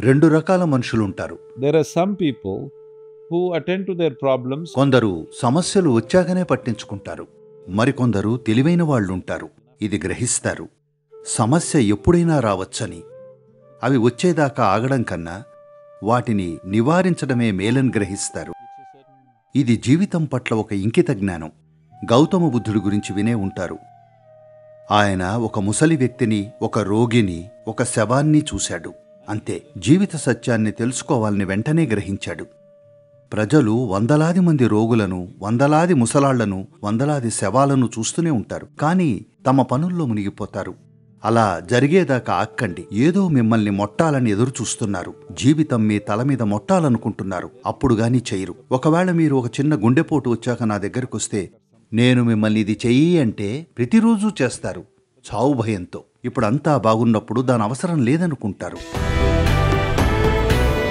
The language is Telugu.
రెండు రకాల మనుషులుంటారు. There are some people who attend to their problems. కొందరు సమస్యలు వచ్చాకనే పట్టించుకుంటారు. మరికొందరు తెలివైన వాళ్ళుంటారు. ఇది గ్రహిస్తారు. సమస్య ఎప్పుడైనా రావచ్చని. అవి వచ్చేదాకా ఆగడం కన్నా వాటిని నివారించడమే మేలని గ్రహిస్తారు. ఇది జీవితం పట్ల ఒక ఇంకిత జ్ఞానం. గౌతమ బుద్ధుడి గురించి వినే ఉంటారు. ఆయన ఒక ముసలి వ్యక్తిని, ఒక రోగిని, ఒక శవాన్ని చూశాడు. అంతే. జీవిత సత్యాన్ని తెలుసుకోవాలని వెంటనే గ్రహించాడు. ప్రజలు వందలాది మంది రోగులను, వందలాది ముసలాళ్లను, వందలాది శవాలను చూస్తూనే ఉంటారు. కానీ తమ పనుల్లో మునిగిపోతారు. అలా జరిగేదాకా ఆక్కండి. ఏదో మిమ్మల్ని మొట్టాలని ఎదురుచూస్తున్నారు. జీవితం మీ తల మీద మొట్టాలనుకుంటున్నారు. అప్పుడు గాని చెయ్యరు. ఒకవేళ మీరు ఒక చిన్న గుండెపోటు వచ్చాక నా దగ్గరకొస్తే నేను మిమ్మల్ని ఇది చెయ్యి అంటే ప్రతిరోజూ చేస్తారు, చావు భయంతో. ఇప్పుడంతా బాగున్నప్పుడు దాని అవసరం లేదనుకుంటారు.